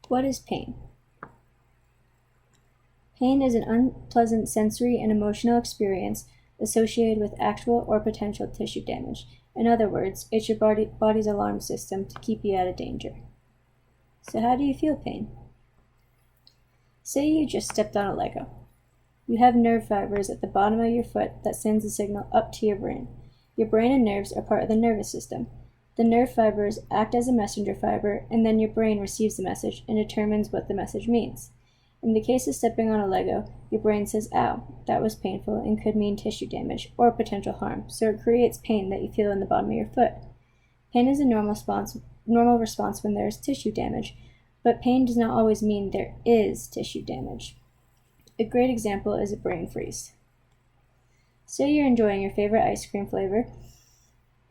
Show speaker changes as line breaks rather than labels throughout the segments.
What is pain? Pain is an unpleasant sensory and emotional experience associated with actual or potential tissue damage. In other words, it's your body's alarm system to keep you out of danger. So how do you feel pain? Say you just stepped on a Lego. You have nerve fibers at the bottom of your foot that sends a signal up to your brain. Your brain and nerves are part of the nervous system. The nerve fibers act as a messenger fiber, and then your brain receives the message and determines what the message means. In the case of stepping on a Lego, your brain says, "Ow, that was painful," and could mean tissue damage or potential harm, so it creates pain that you feel in the bottom of your foot. Pain is a normal response when there is tissue damage, but pain does not always mean there is tissue damage. A great example is a brain freeze. Say you're enjoying your favorite ice cream flavor,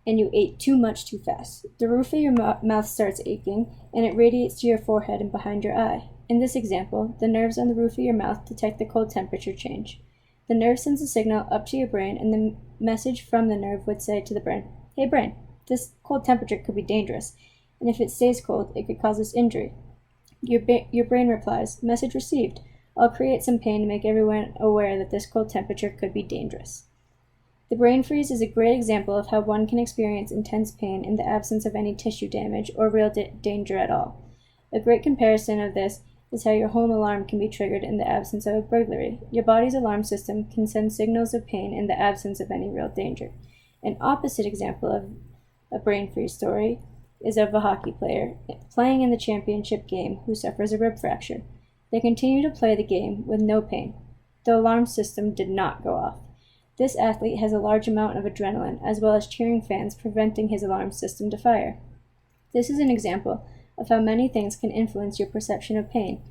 and you ate too much too fast. The roof of your mouth starts aching, and it radiates to your forehead and behind your eye. In this example, the nerves on the roof of your mouth detect the cold temperature change. The nerve sends a signal up to your brain, and the message from the nerve would say to the brain, "Hey brain, this cold temperature could be dangerous, and if it stays cold, it could cause us injury." Your brain replies, "Message received. I'll create some pain to make everyone aware that this cold temperature could be dangerous." The brain freeze is a great example of how one can experience intense pain in the absence of any tissue damage or real danger at all. A great comparison of this is how your home alarm can be triggered in the absence of a burglary. Your body's alarm system can send signals of pain in the absence of any real danger. An opposite example of a brain freeze story is of a hockey player playing in the championship game who suffers a rib fracture. They continue to play the game with no pain. The alarm system did not go off. This athlete has a large amount of adrenaline, as well as cheering fans, preventing his alarm system to fire. This is an example of how many things can influence your perception of pain,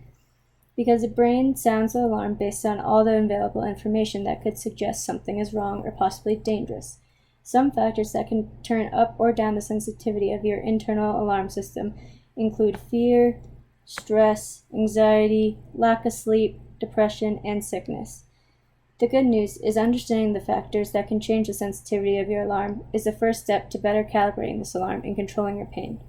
because the brain sounds the alarm based on all the available information that could suggest something is wrong or possibly dangerous. Some factors that can turn up or down the sensitivity of your internal alarm system include fear, stress, anxiety, lack of sleep, depression, and sickness. The good news is understanding the factors that can change the sensitivity of your alarm is the first step to better calibrating this alarm and controlling your pain.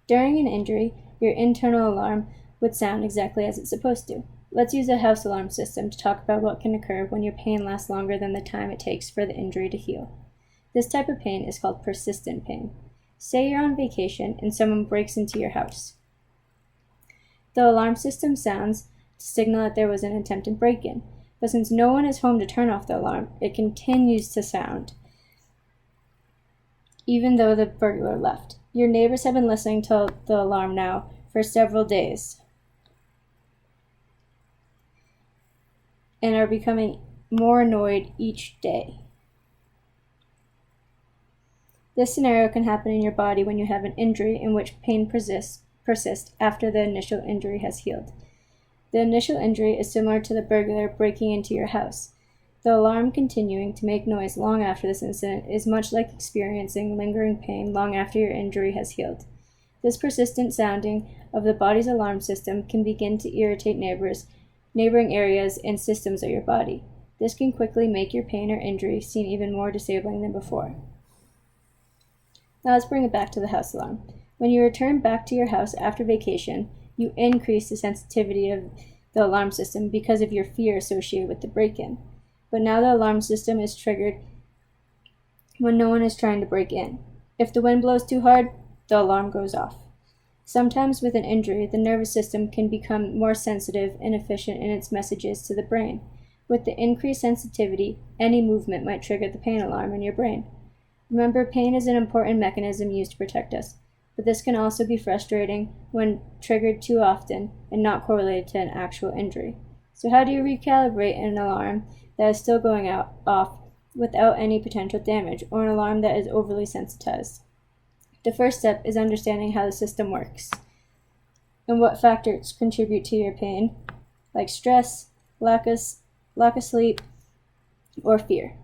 During an injury, your internal alarm would sound exactly as it's supposed to. Let's use a house alarm system to talk about what can occur when your pain lasts longer than the time it takes for the injury to heal. This type of pain is called persistent pain. Say you're on vacation and someone breaks into your house. The alarm system sounds to signal that there was an attempted break-in. But since no one is home to turn off the alarm, it continues to sound, even though the burglar left. Your neighbors have been listening to the alarm now for several days and are becoming more annoyed each day. This scenario can happen in your body when you have an injury in which pain persists after the initial injury has healed. The initial injury is similar to the burglar breaking into your house. The alarm continuing to make noise long after this incident is much like experiencing lingering pain long after your injury has healed. This persistent sounding of the body's alarm system can begin to irritate neighboring areas and systems of your body. This can quickly make your pain or injury seem even more disabling than before. Now let's bring it back to the house alarm. When you return back to your house after vacation, you increase the sensitivity of the alarm system because of your fear associated with the break-in. But now the alarm system is triggered when no one is trying to break in. If the wind blows too hard, the alarm goes off. Sometimes with an injury, the nervous system can become more sensitive and efficient in its messages to the brain. With the increased sensitivity, any movement might trigger the pain alarm in your brain. Remember, pain is an important mechanism used to protect us, but this can also be frustrating when triggered too often and not correlated to an actual injury. So how do you recalibrate an alarm that is still going off without any potential damage, or an alarm that is overly sensitized? The first step is understanding how the system works and what factors contribute to your pain, like stress, lack of sleep, or fear.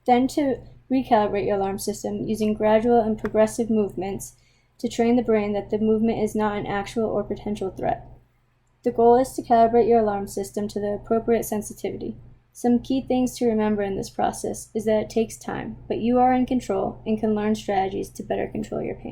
Then to recalibrate your alarm system using gradual and progressive movements to train the brain that the movement is not an actual or potential threat. The goal is to calibrate your alarm system to the appropriate sensitivity. Some key things to remember in this process is that it takes time, but you are in control and can learn strategies to better control your pain.